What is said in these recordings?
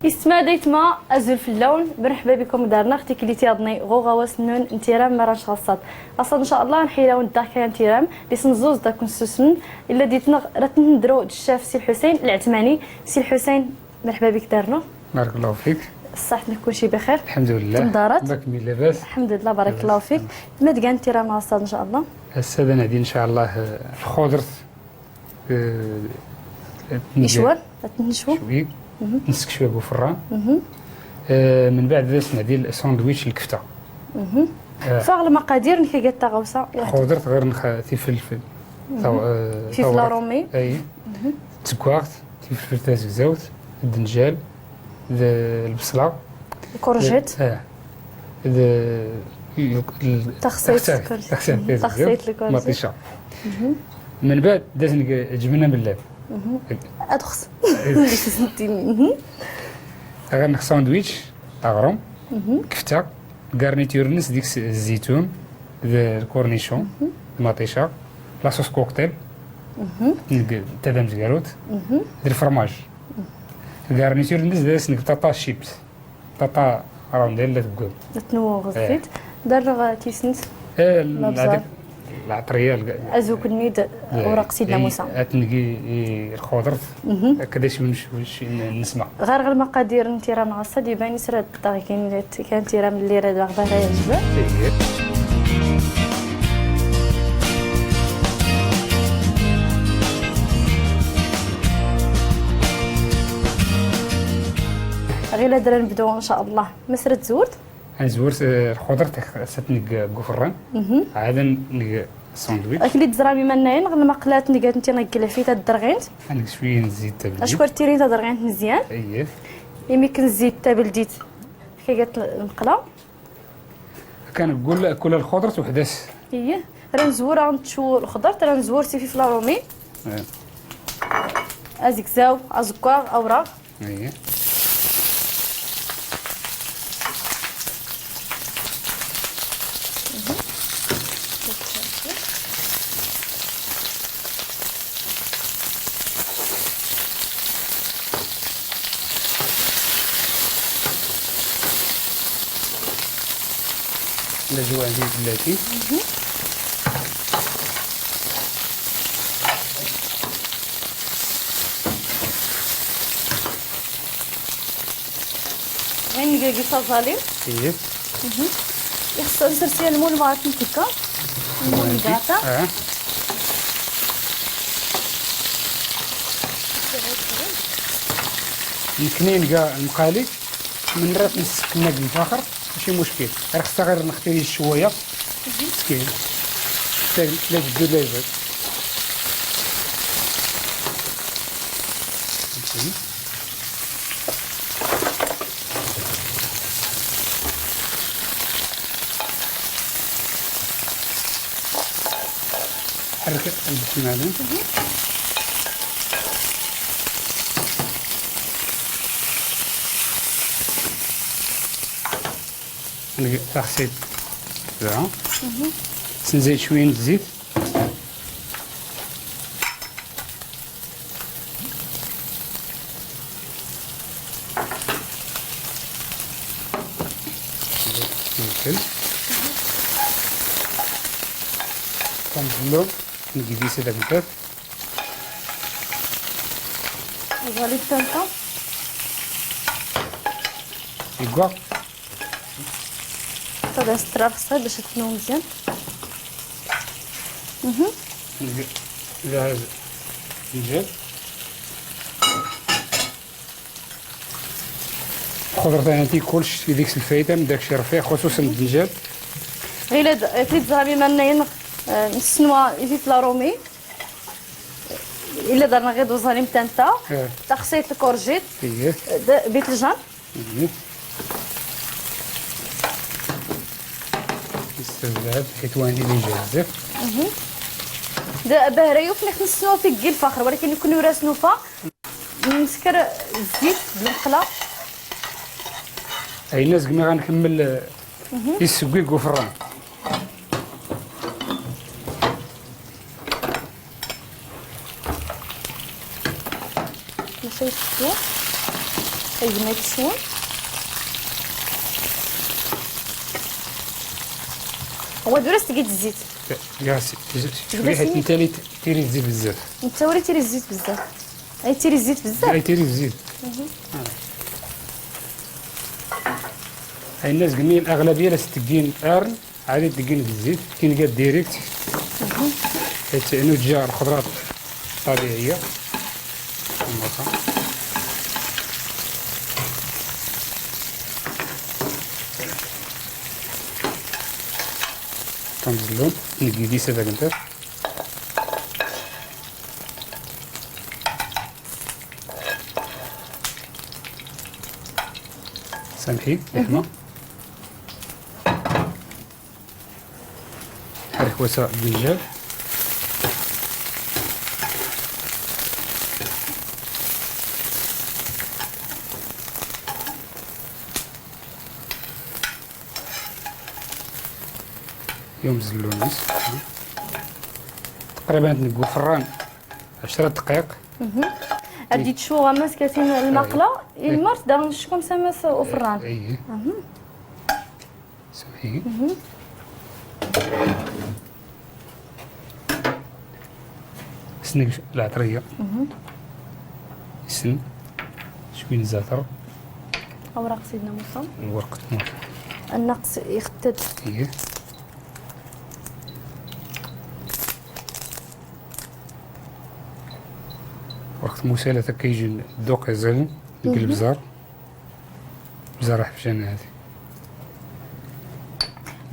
اسمها ديتما ازول في اللون. مرحبا بكم دارنا اختي كليتي اضني غوغا واسنون انتيرام مرانش خاصات اصلا ان شاء الله نحيلاو الدار انتيرام اللي سنزوز دا كونسوسن الا ديتنا راه تندرو الشاف سي الحسين العثماني. سي الحسين مرحبا بك دارنا. بارك الله فيك. صحتك كلشي بخير الحمد لله. تمدارات باك مي لاباس الحمد لله بارك الله فيك. ما دكان انتيرام خاصات ان شاء الله. هسه غادي ان شاء الله خضرت يشوال تنشوي شويه نسك شويه بوفران. من بعد باش ندير الساندويتش الكفته. فاغ المقادير نكي قالت غوسه خضرت غير نخا فلفل فلفل رومي اي تكواغت فلفل تاز زوت الدنجال البصله الكورجيت تخصيص الكورجيت مطيشه. من بعد داز جبنه باللبن ادخس غنخ ساندويتش اغرم كفته غارنيتور نس ديك الزيتون الكورنيشون المطيشه لاصوص كوكتيل تدم زكاروت الفرماج غارنيتور نس داس بطاطا شيبس بطاطا رونديل لا تقول تنوع غزيت دار تيسنت العطريه ازوك النيد اوراق سيدنا موسى اتنقي الخضر هكذا شي نسمع غير المقادير انت راه ناقصه يبان يسرى الطاغي كان تيرام اللي راه واخدها يعجبه. غير لا نبداو ان شاء الله. مسرة زورت زورت الخضر تنق قفران عاد نق الساندويتش اكلي تزرامي مناين غير المقلات اللي قالت انت نقلها فيه الدرغينت عندك شويه الزيت تبلديت اشكون تيرين الدرغينت مزيان. اييه يمكن الزيت تبلديت كي قالت المقله كنقول كل الخضر وحداس. اييه راه نزور غنتشو الخضر راه نزور سي فلفل رومي ازكزاو ازكواغ اوراق. اييه نجوا عندي بلاتي غير نقاقي صازالي. اييه يخصو نسرسي المول مع التكه المول كاع يمكن كاع المقالي من رات نسكنا بالفخر ماشي مشكل غير خصها غير نختاري شويه مسكين لا تبدو لا يزيد. حرك البسماله غسيل كذا نزيد شويه الزيت كنزلو نقديسي داك الباب وغالي التنقه يقع هذا استرار خصها باش تنوم مزيان. لا نجيب الخضر تاعي كلشي في ديك الفايده من داكشي رفيع خصوصا الدنجال. غير تزرابي مناين نسنوا فلفل رومي الا درنا غير دوزاني متانتا تخصيط الكورجيت بيت الجان الذهب حيت واني اللي جازف دابا هرايو فين نسنوا في كي الفخر ولكن يكون يراس نوفا نسكر الزيت بالمقله. هاي الناس كما غنكمل يسويق وفران ماشي يسوي يجي ما يتسون. هو درست تقيد الزيت. يا شوفي حيت انت اللي تيري الزيت بزاف. انت وري تيري الزيت بزاف. اي تيري الزيت بزاف. اي تيري الزيت. هاي الناس قمين الاغلبيه لا تدقين ارن عادي تدقين بالزيت كاين قاد ديريكت. حيت انه تجا الخضرات طبيعيه. كنزلو نقيدي هذاك انت. سامحي لحمه حرك وساء الدجاج. يوم زلونيس تقريبا نقول فران 10 دقائق. غادي تشوفوا غمس كاتين المقله المرت دار نشكم سمس وفران. اي سامحي. سنق العطريه. سن شويه الزعتر. اوراق سيدنا موسى. الورق موسى. النقص يختد. ايه وقت مسالة كيجي الذوق يزال نقلب بزار بزار حفشان هذه.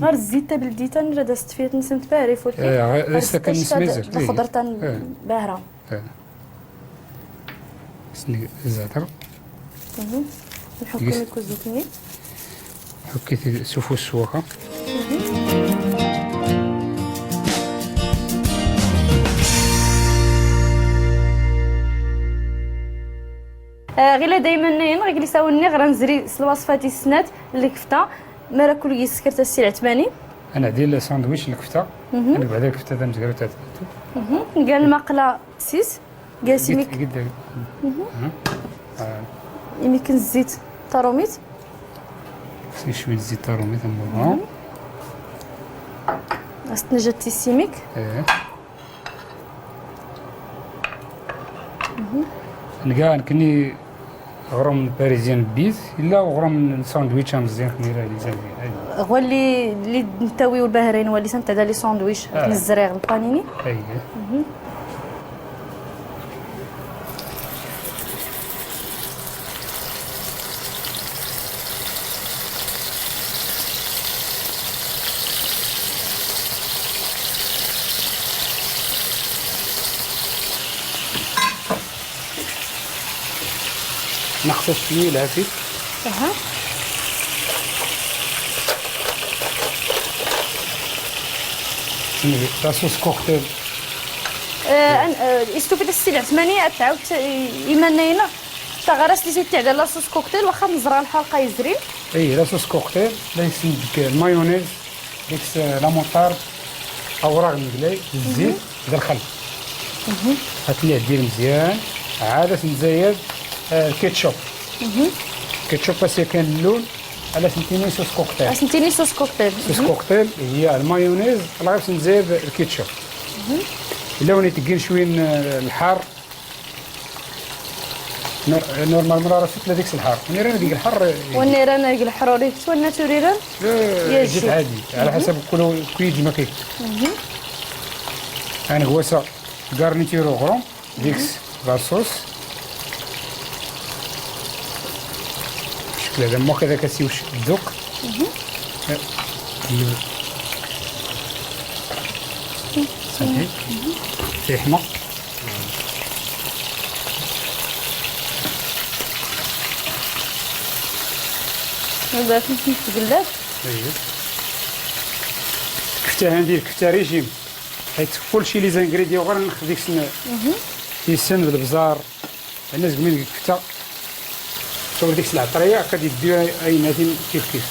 غير الزيت بلديتا نرا دازت فيه نسمت باري فوتي. لسه كان مسمزر. الخضر باهرة. سني الزعتر. نحكي لكم الزيتوني. حكيتي سوفو السواقة. غير دائما نين غير يساوني غير نزري الوصفه ديال السنات اللي كفته مرا كل يسكرت السي العثماني. انا ديال ساندويتش الكفته. انا بعدا الكفته تاع مزكرو تاع قال المقله سيس قاسميك قد يمكن الزيت طاروميت. خصني شويه زيت طاروميت نمرها. استنجد تيسيميك. نلقى كني غرام باريزيان بيت الا غرام ساندويتش مزيان خميره اللي زين. هو اللي نتاويو الباهرين هو اللي سنتعدا لي ساندويتش الزريغ البانيني. اييه نقص شويه العفيف. صوص كوكتيل. استوفيت السي العثماني تعاود يمنينا تا غراس لي تاع لا صوص كوكتيل واخا نزرع الحلقه يزرين. اي لا صوص كوكتيل لا يسندك المايونيز ديك لا موطارد اوراق المقلاي الزيت ديال الخل. هاتليه دير مزيان عاد نزيد الكيتشوب. كيتشوب بس كان اللون على سنتيني صوص كوكتيل. سنتيني صوص كوكتيل. صوص كوكتيل هي المايونيز الله غير نزيد الكيتشوب. الا وني تقين شويه الحار نورمال مرة راسك لديك الحار ونيران ديك الحر ونيران ديك الحروري شويه توريران جيت عادي على حسب كل كيجي ما كيك. انا هوسا غارنيتيرو غروم ديكس لاصوص شكل هذا مو كذا كسيوش الذوق. صحيح في حمى. هذا فلفل تقلات. اييه كفته ندير كفته ريجيم حيت كلشي لي زانغريديون غير ناخذ ديك السن بالبزار. الناس قمين كفته شوف ديك العطريه كدير اي نادين كيف كيف.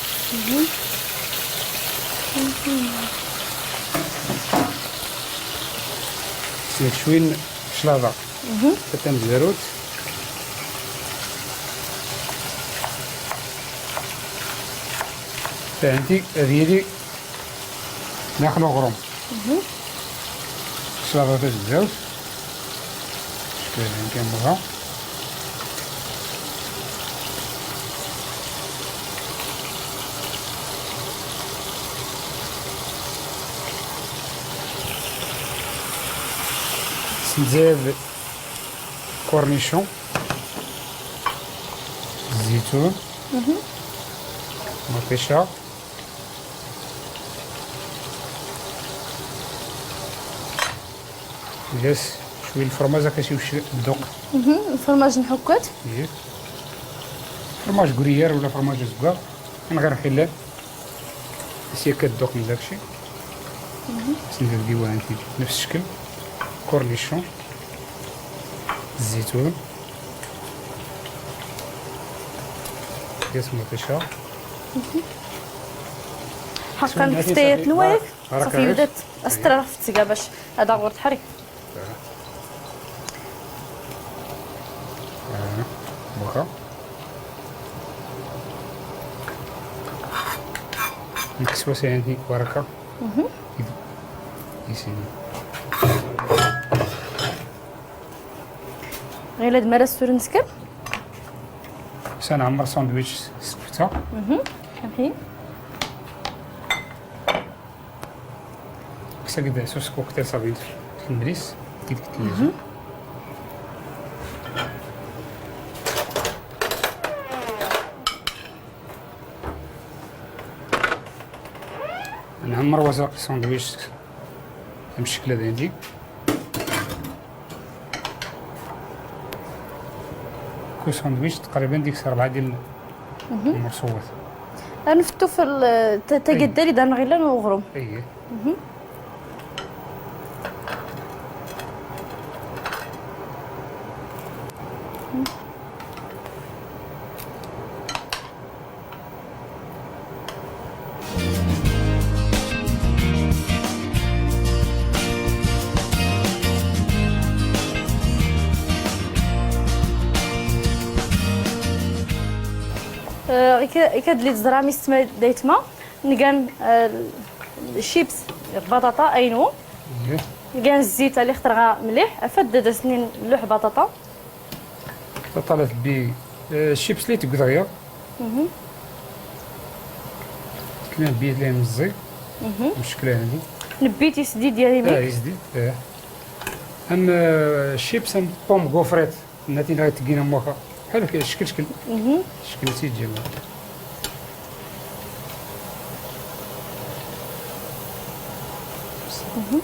سير شوين شلاضه حتى مزروت عندي هذه ناخذ غروم سلطات الزوج شكون كنبغى نزيد كورنيشون الزيتون مطيشة يس شويه الفرماج هكا شي وش الذوق الفرماج نحكات ياك فرماج كوريير ولا فرماج زكا من غير حلال باش هي كتذوق من داكشي ندير ديوان نفس الشكل كورنيشون الزيتون يس مطيشة حقا كفتيات الوايف صافي بدات استرافت كاع باش هذا غور تحرك بوخا نكسبو عندي بركة يسيني غير هاد مرة السور نسكر سنعمر ساندويتش سكفتة كنحيد كسا كدا صوص كوكتيل صافي في المريس كي قلت لي نعمر وسط ساندويتش بالشكل هذا عندي كل ساندويتش تقريبا ديك 4 ديال المرصوات نفتو في التقدري دار غير نغرم اييه يكاد لي تزرع ميستما دايتما نكان الشيبس البطاطا اينو كان الزيت اللي خطرها مليح افدد سنين لوح بطاطا طلعت بي الشيبس اللي تقدريا كنا بيد ليه مزي بالشكل هذا نبيتي سديد ديالي يزدي اما الشيبس بوم غوفريت ناتي لا تقينا موخا بحال هكا شكل شكل تيجي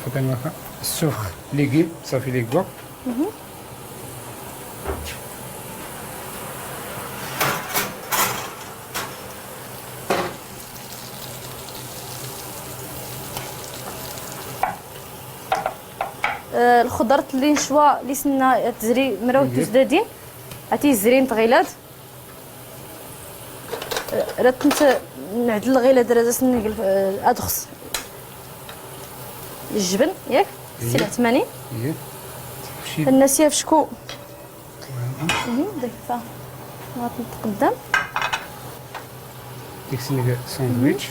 فكان السوخ ليغيم صافي لي كوا الخضر اللي نشوى اللي سنا تزري مراود تزدادين عتي زرين تغيلات رات نعدل غيلاد راه سن ادخس الجبن ياك سلعة 80 الناس في شكو ديك الساعه غتقدم ديك سنيك ساندويتش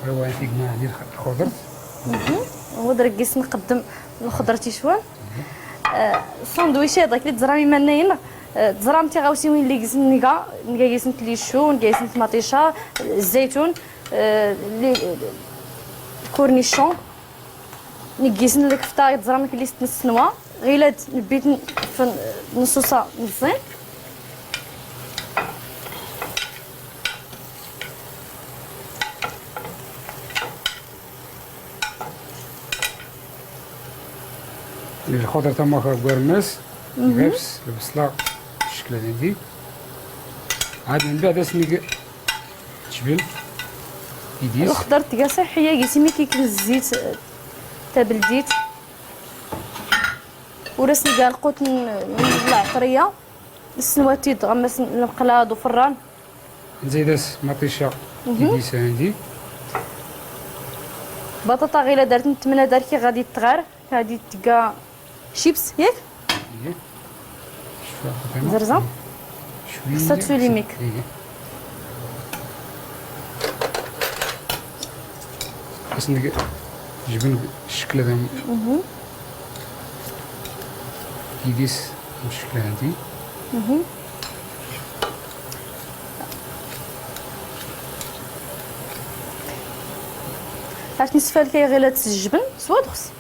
روان فيك مع ديال الخضر هو دركيس نقدم الخضر تيشوان الساندويشات داك اللي تزرامي منين تزرامتي غاوسي وين اللي كيسنيكا نكايسنت لي شو نكايسنت مطيشه الزيتون الكورنيشون نكيسن لك فطاي تزرامك اللي ستنسنوا غيلاد نبيت نصوصه مزيان الخضر تما كورناس البيبس البصله بالشكل هذا عاد من بعد اسني تجبل يديس الخضر تلقى صحيه قيتي مي كيكون الزيت تا بلديت ورسني كاع القوت من العطريه السنواتي تغمس المقلاض وفران نزيد مطيشه يديس عندي بطاطا غير درت نتمنى داركي غادي تغار غادي تلقى شيبس ياك زرزه شويه خصها تولي ميك بس جبن الشكل هذا يديس الشكل عندي عرفت نصفى لك غير هاد الجبن سوا دخس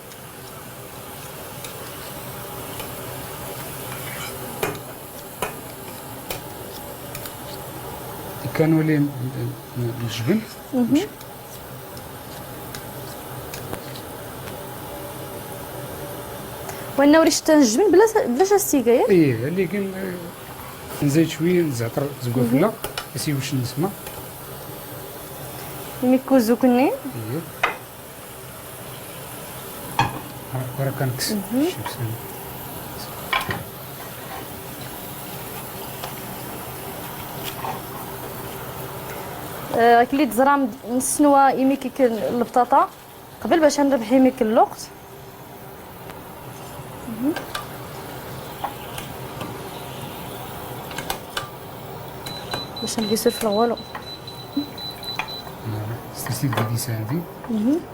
كانوا لي الجبن وانا وريت الجبن بلا استيكايه ايه اللي كان نزيد شويه نزعتر زقوفله نسيب واش نسمع ميكوزو كني ايه راه كنكس شيبس كلي تزرع نسنوا يميك البطاطا قبل باش نربح يميك الوقت باش نقيسو في والو ستيل ديس عندي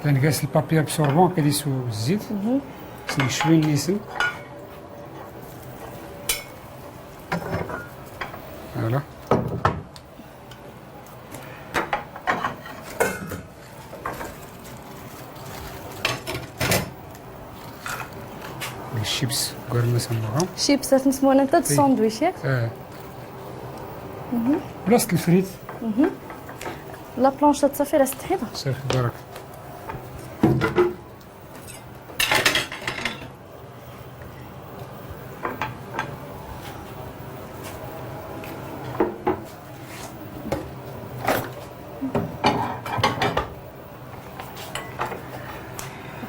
كان قاس البابي ابسوربون كيديسو الزيت سني شويه نيسن فوالا الشيبس قرنا سموها شيبس نسموها انت الساندويتش ياك بلاصه الفريت لا بلانشات صافي راه استحيضه صافي بارك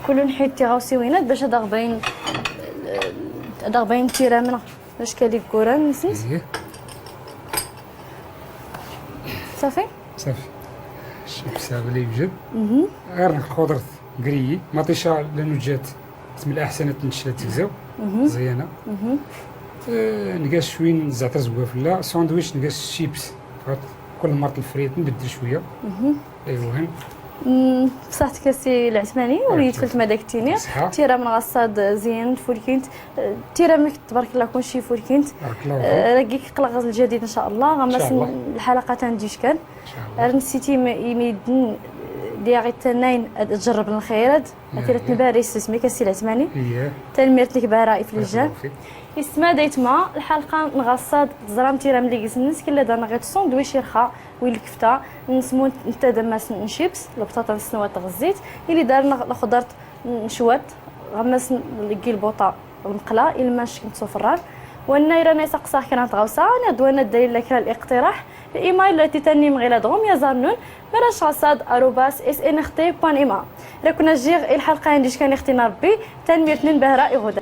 كل نحيد غاوسيوينات باش هذا غباين هذا غباين تيرامنا باش كالي كوران نسيت ايه صافي صافي الشيبس هذا اللي يوجد غير الخضر كريي مطيشه لانه جات من الاحسن تنشات تزاو مزيانه نقاس شويه نزعتر زوافله ساندويتش نقاس الشيبس كل مرة الفريت نبدل شويه ايوا هن بصحتك كاسي العثماني وليت فلت ما داك التيني تيرا من غصاد زين فولكينت تيرا ملك تبارك الله كلشي فولكينت راكي قلق الجديد ان شاء الله غمس الحلقه تنديش كان نسيتي يميدن ديالي تنين تجرب الخيرات اثيرت نباريس اسمي كاسي العثماني تنميرت لك بهراء في الجان اسما دايتما الحلقه نغصاد زرام تيرا ملي قسنس كلا دانا غير ساندويتش يرخا والكفته نسمو نتا دماس نشيبس البطاطا نسنوات الزيت اللي دارنا الخضر نشوات غمس نلقي البوطه المقله الى ما شكنت صفران والنايره نايسا قصاح كانت غوصه انا دوانا الدليل لك الاقتراح الايميل التي تني مغيلادهم يا زارنون مراش غصاد @snrt.ima راكنا جيغ الحلقه عندي كان اختنا ربي تنميرتنين بهراء غدا